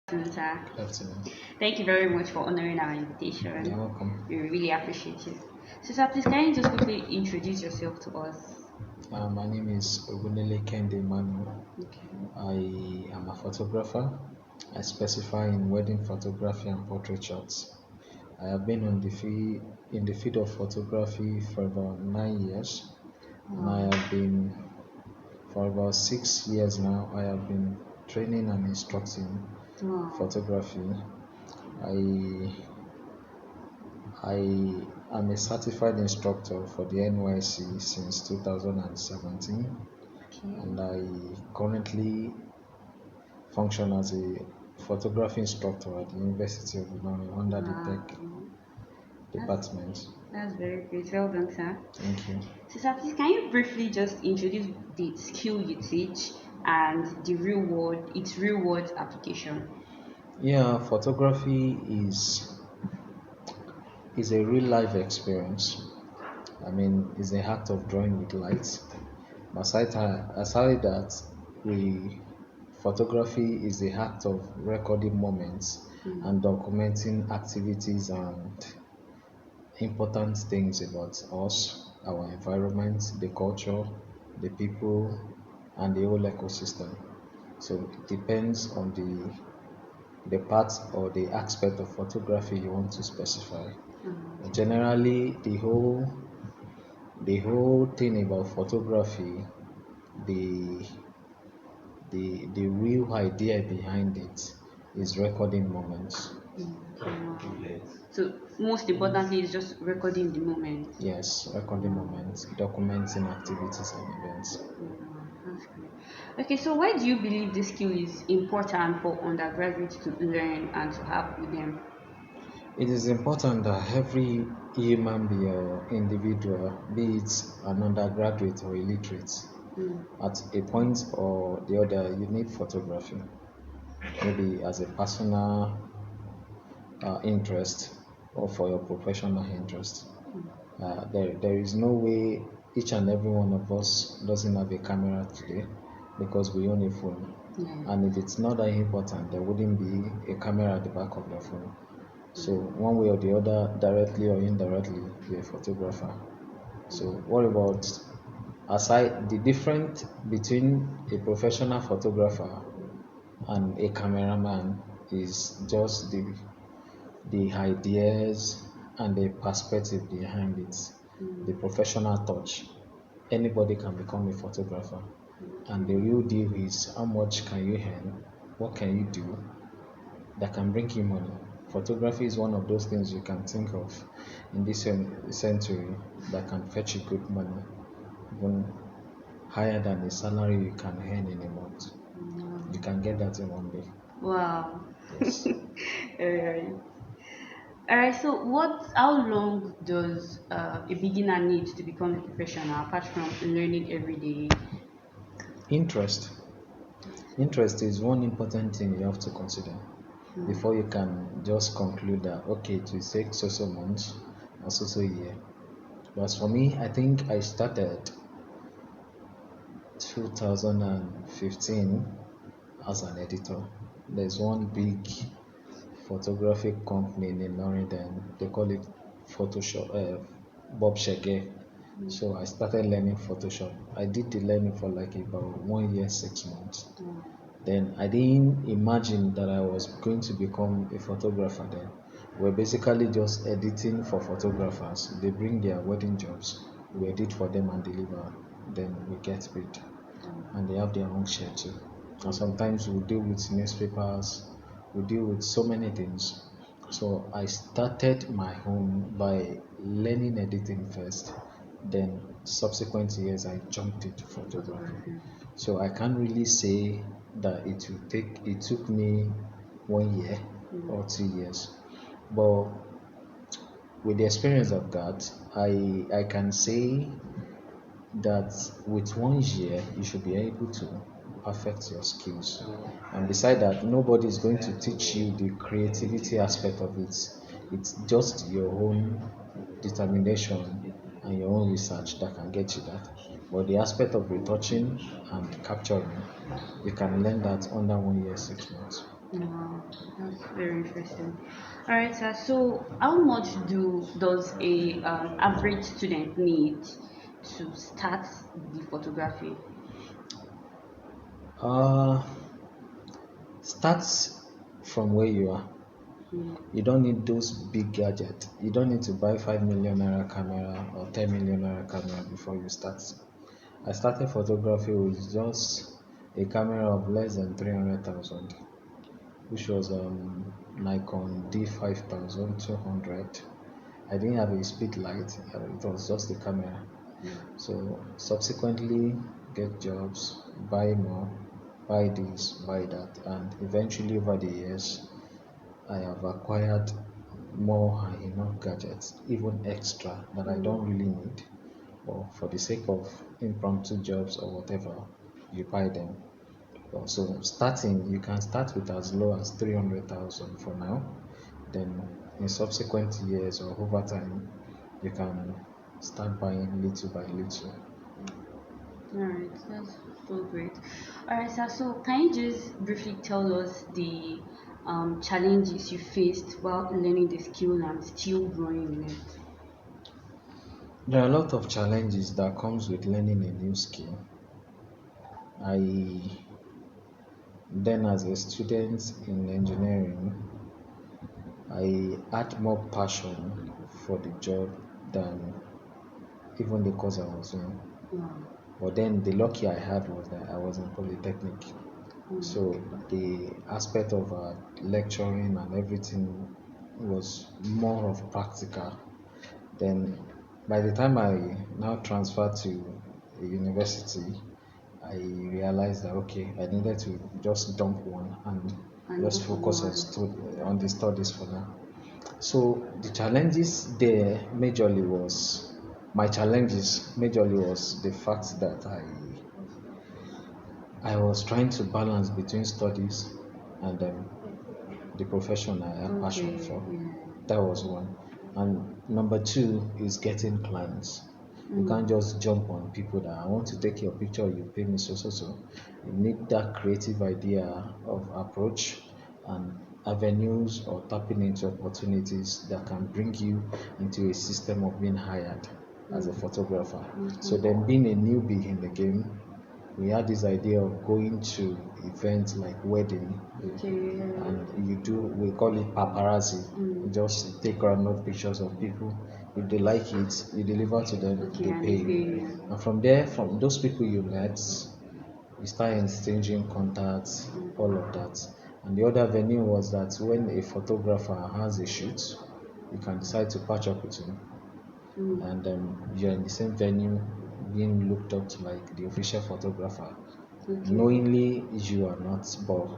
Sir. Afternoon. Thank you very much for honoring our You're invitation. welcome. We really appreciate it. So, sir, please can you just quickly introduce yourself to us? My name is Ogunele Kende Manu. Okay. I am a photographer. I specify in wedding photography and portrait shots. I have been in the field of photography for about 9 years, and I Wow. have been for about 6 years now. I have been training and instructing Wow. photography. I I am a certified instructor for the NYC since 2017, Okay. and I currently function as a photography instructor at the University of Ilorin under the Wow. tech That's department. that's very great. Well done, sir. Thank you. So, sir, please can you briefly just introduce the skill you teach and the real world, its real world application? Yeah, photography is a real life experience. I mean, it's the act of drawing with light. Aside that, we photography is the act of recording moments and Mm. documenting activities and important things about us, our environment, the culture, the people, and the whole ecosystem. So it depends on the part or the aspect of photography you want to specify. But Mm. generally, the whole thing about photography, the the real idea behind it is recording moments. Wow. So, most importantly, is just recording the moment. Yes, recording Wow. moments, documenting activities and events. Wow, that's great. Okay, so why do you believe this skill is important for undergraduates to learn and to have with them? It is important that every human being or individual, be it an undergraduate or illiterate, Mm. at a point or the other, you need photography. Maybe as a personal interest or for your professional interest. There is no way each and every one of us doesn't have a camera today because we own a phone. And if Yes. it's not that important, there wouldn't be a camera at the back of your phone. So Mm. one way or the other, directly or indirectly, you're a photographer. So what about aside the difference between a professional photographer and a cameraman is just the ideas and the perspective behind it, the Mm. professional touch. Anybody can become a photographer. And the Okay. real deal is how much can you earn? What can you do that can bring you money? Photography is one of those things you can think of in this century that can fetch you good money, even higher than the salary you can earn in a month. You Mm. can get that in one day. Wow. Yes. Alright. Alright, so how long does a beginner need to become a professional apart from learning every day? Interest. Interest is one important thing you have to consider Mm. before you can just conclude that okay, it will take so months or so year. But as for me, I think I started 2015 as an editor. There's one big photographic company in London, they call it Photoshop, Bob Shege. Mm. So I started learning Photoshop. I did the learning for like about 1 year, 6 months. Wow. Then I didn't imagine that I was going to become a photographer then. We're basically just editing for photographers. They bring their wedding jobs, we edit for them and deliver, then we get paid. And they have their own share too. And sometimes we deal with newspapers, we deal with so many things. So I started my own by learning editing first. Then subsequent years I jumped into photography. Photography. So I can't really say that it took me 1 year Mm. or 2 years. But with the experience I've got, I can say that with 1 year you should be able to perfect your skills. And beside that, nobody is going to teach you the creativity aspect of it. It's just your own determination and your own research that can get you that. But the aspect of retouching and capturing, you can learn that under 1 year, 6 months. Wow, that's very interesting. All right, sir. So, how much does a average student need to start the photography? Uh, Starts from where you are. Mm, You don't need those big gadgets. You don't need to buy 5 million naira camera or 10 million naira camera before you start. I started photography with just a camera of less than 300,000, which was Nikon D5200. I didn't have a speed light, it was just the camera. So subsequently get jobs, buy more, buy this, buy that, and eventually over the years I have acquired more and enough gadgets, even extra that I don't mm, really need, or for the sake of impromptu jobs or whatever, you buy them. So starting, you can start with as low as 300,000 for now. Then in subsequent years or over time, you can start buying little by little. all right, that's so great. All right, sir. So, can you just briefly tell us the challenges you faced while learning the skill and still growing in it? There are a lot of challenges that comes with learning a new skill. I then as a student in engineering, I had more passion for the job than even the course I was in. Wow. But then the lucky I had was that I was in polytechnic. Mm, So the aspect of lecturing and everything was more of practical. Then by the time I now transferred to a university, I realized that okay, I needed to just dump one and and go just for focus on more. on the studies for now. So the challenges there majorly was my challenges majorly was the fact that I was trying to balance between studies and the profession I have passion Okay. for. Yeah. That was one. And number two is getting clients. You can't Mm, just jump on people that I want to take your picture, you pay me so so so. You need that creative idea of approach and avenues or tapping into opportunities that can bring you into a system of being hired as a mm, photographer. So okay. then being a newbie in the game, we had this idea of going to events like wedding Okay. and you do we call it paparazzi. You Mm, just take random pictures of people. If they like it, you deliver to them, okay, they and pay they pay you. you. And from there, from those people you met, you start exchanging contacts, all of that. And the other venue was that when a photographer has a shoot, you can decide to patch up with him Mm, and you're in the same venue being looked up to like the official photographer. okay. Knowingly you are not, but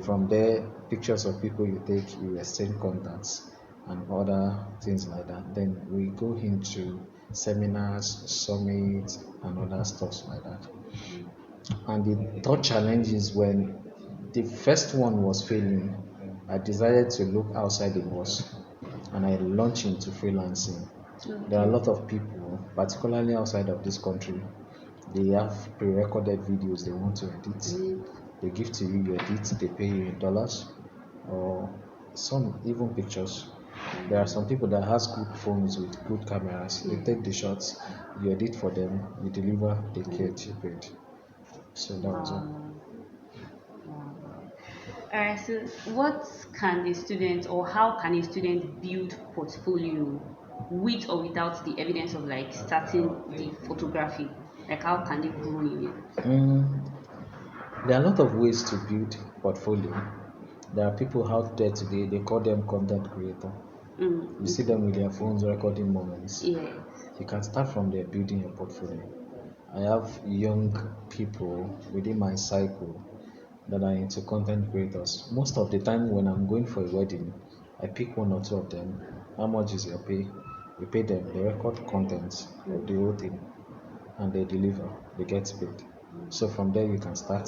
from there, pictures of people you take, you exchange contacts and other things like that. Then we go into seminars, summits, and other stuff like that. And the third challenge is when the first one was failing, I decided to look outside the box and I launched into freelancing. There are a Okay. lot of people, particularly outside of this country, they have pre-recorded videos they want to edit. Mm, They give to you, you edit, they pay you in dollars or some even pictures. There are some people that has good phones with good cameras. They yeah. take the shots, you edit for them, you deliver, they Mm, get you paid. So that was all. wow. Wow. All right. So, what can a student, or how can a student build portfolio with or without the evidence of like starting the photography? Like, how can they grow in it? Mm, there are a lot of ways to build portfolio. There are people out there today, they call them content creator. Mm, You see okay. them with their phones recording moments. Yeah. You can start from there building your portfolio. I have young people within my cycle that are into content creators. Most of the time when I'm going for a wedding, I pick one or two of them. How much is your pay? We pay them, they record content of the whole thing and they deliver, they get paid. So from there you can start.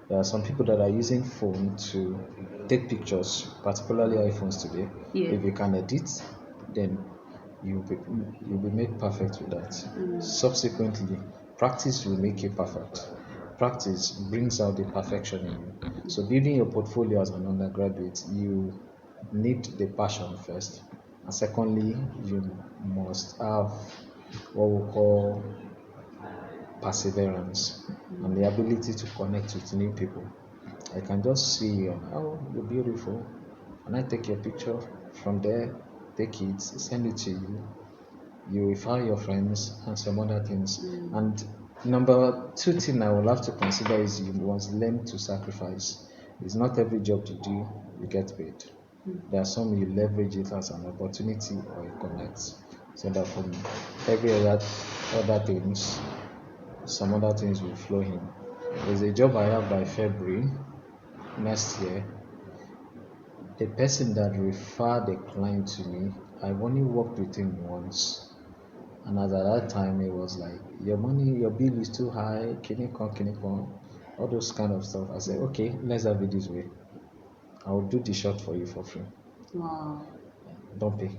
There are some people that are using phone to take pictures, particularly iPhones today. Yeah. If you can edit, then you'll be made perfect with that. Subsequently, practice will make you perfect. practice brings out the perfection in you. So building your portfolio as an undergraduate, you need the passion first, and secondly, you must have what we call perseverance and the ability to connect with new people. I can just see you, oh, you're beautiful, and I take your picture from there, take it, send it to you. You refer your friends and some other things. And number two thing I will have to consider is you must learn to sacrifice. It's not every job you do you get paid. There are some you leverage it as an opportunity or a connect. So that from every other things, some other things will flow in. There's a job I have by February next year. The person that referred the client to me, I've only worked with him once. And at that time, it was like, your money, your bill is too high, kinikon, all those kind of stuff. I said, okay, let's have it this way. I will do the shot for you for free. Wow. Don't pay.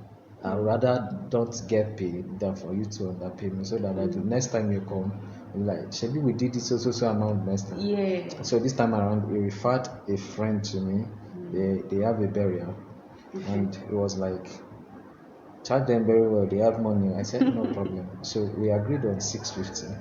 I'd rather don't get paid than for you to underpay me so that the next time you come, you're like, Shelby, we did this so amount next time. Yeah. So this time around, he referred a friend to me. They have a burial. And it was like, charge them very well, they have money. I said, no problem. So we agreed on 650.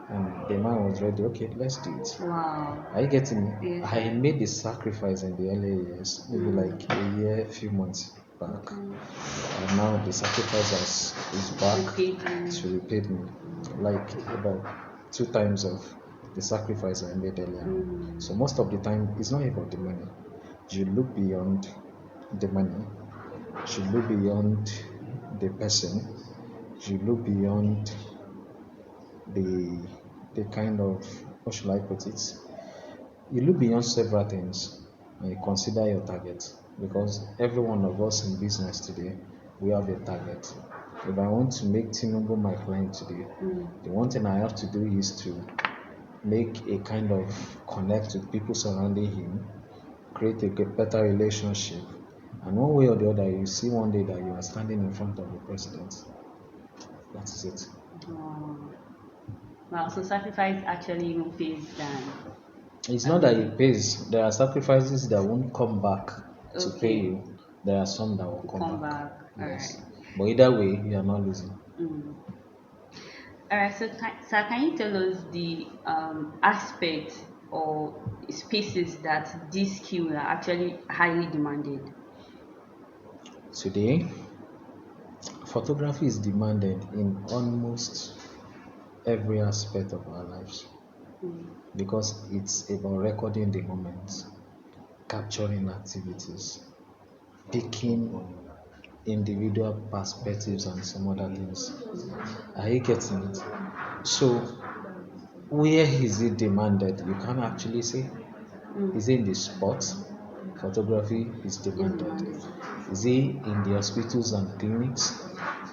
And the man was ready, okay, let's do it. Wow. Are you getting me? Yes. I made the sacrifice in the early years, maybe like a year, few months back. And now the sacrifice is back to repay me. Like about 2 times of the sacrifice I made earlier. So most of the time, it's not about the money. You look beyond the money. You look beyond the person. You look beyond the kind of, what should I put it? You look beyond several things and you consider your target, because every one of us in business today, we have a target. If I want to make Tinubu my client today, the one thing I have to do is to make a kind of connect with people surrounding him, create a better relationship, and one way or the other, you see one day that you are standing in front of the president. That is it. Wow, so sacrifice actually even pays than. It's not that it pays. There are sacrifices that won't come back to pay Okay. you. There are some that will come back. All Yes. right. But either way, you are not losing. All right. So, can you tell us the aspects or spaces that these skills are actually highly demanded? Today, photography is demanded in almost every aspect of our lives because it's about recording the moments, capturing activities, picking individual perspectives and some other things. Are you getting it? So, where is it demanded? You can't actually say. Is it in the sports? Photography is demanded. Is it in the hospitals and clinics?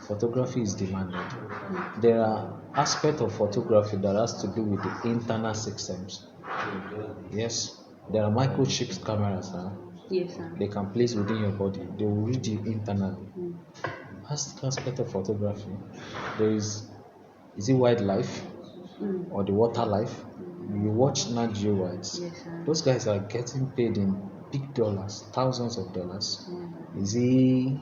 Photography is demanded. There are aspects of photography that has to do with the internal systems. Yes, there are microchips cameras now. Yes, sir. They can place within your body. They will read you internally. Aspect of photography. There is it wildlife or the water life? You watch Nat Geo rights. Yes, sir. Those guys are getting paid in big dollars, thousands of dollars. Is it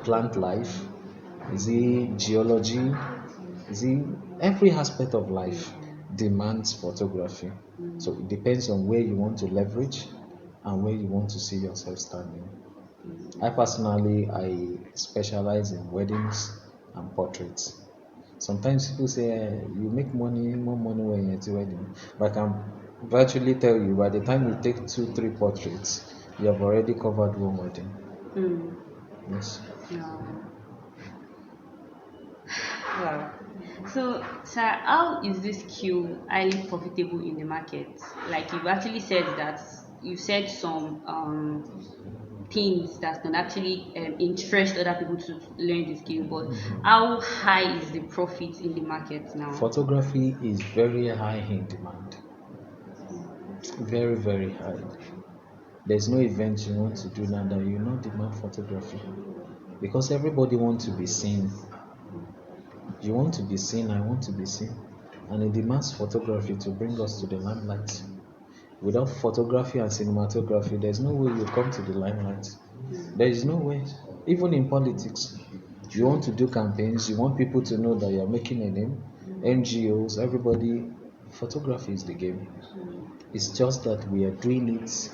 plant life? Is it geology? Is it every aspect of life demands photography? So it depends on where you want to leverage and where you want to see yourself standing. I personally specialize in weddings and portraits. Sometimes people say you make more money when you're at a wedding, but I can virtually tell you by the time you take 2, 3 portraits, you have already covered one wedding. Yes. Wow. So, sir, how is this skill highly profitable in the market? Like you've actually said that you said some things that can actually interest other people to learn the skill, but how high is the profit in the market now? Photography is very high in demand. Very, very high. There's no event you want to do now that you not demand photography. Because everybody wants to be seen. You want to be seen, I want to be seen. and it demands photography to bring us to the limelight. Without photography and cinematography, there's no way you come to the limelight. There is no way. Even in politics, you want to do campaigns, you want people to know that you're making a name. NGOs, everybody, photography is the game. It's just that we are doing it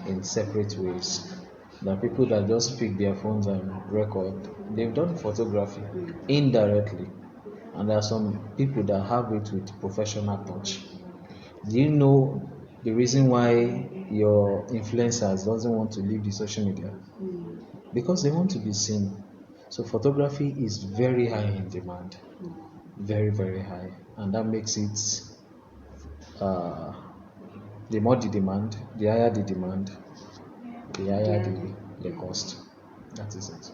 in separate ways. There are people that just pick their phones and record. They've done photography indirectly. And there are some people that have it with professional touch. Do you know the reason why your influencers doesn't want to leave the social media? Because they want to be seen. So photography is very high in demand, very very high, and that makes it uh, the more the demand, the higher the demand, the higher Yeah. the cost. That is it.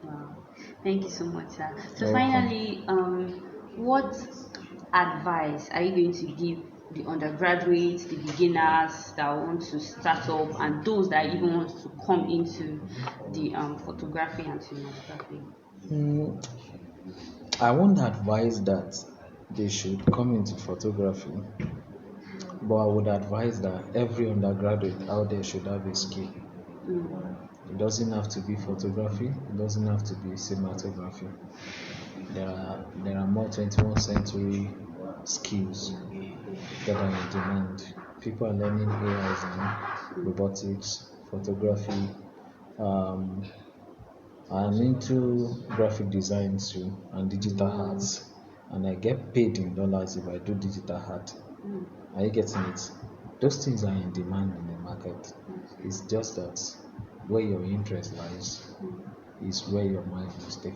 Wow. Thank you so much, sir. So You're welcome. finally, what advice are you going to give the undergraduates, the beginners that want to start up, and those that even want to come into the photography and cinematography? Mm, I won't advise that they should come into photography, but I would advise that every undergraduate out there should have a skill. It doesn't have to be photography, it doesn't have to be cinematography. There are more 21st century skills that are in demand. People are learning AI design, robotics, photography. Um, I'm into graphic design too and digital Wow. arts, and I get paid in dollars if I do digital art. Are you getting it? Those things are in demand in the market. It's just that where your interest lies is where your mind will stay.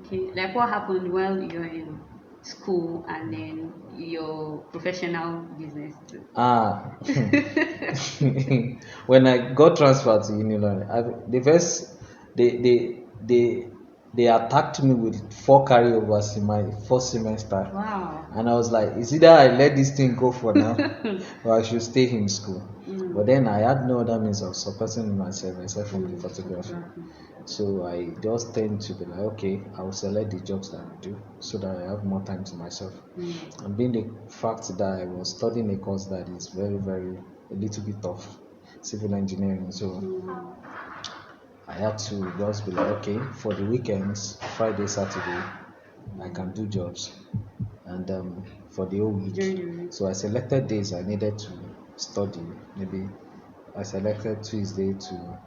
Okay, like what happened while you're in school and then your professional business too? Ah, when I got transferred to Illinois, the first they they attacked me with four carryovers in my first semester, Wow. and I was like, it's either I let this thing go for now, or I should stay in school. But then I had no other means of supporting myself except from the photography. Photography. So I just tend to be like, okay, I'll select the jobs that I do so that I have more time to myself. And being the fact that I was studying a course that is very, very a little bit tough, civil engineering. So I had to just be like, okay, for the weekends, Friday, Saturday, I can do jobs, and for the whole week. During the week. So I selected days I needed to study. Maybe I selected Tuesday to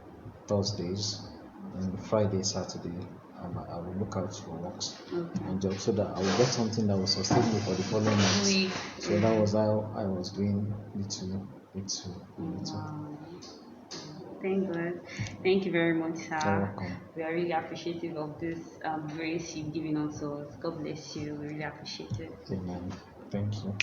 Thursdays, and Friday, Saturday, I will look out for works and Okay. jobs so that I will get something that will sustain me for the following months. Week. So that was how I was doing little, little, little. Wow. Thank God. Thank you very much, You're sir. welcome. We are really appreciative of this grace you've given us. God bless you. We really appreciate it. Amen. Thank you.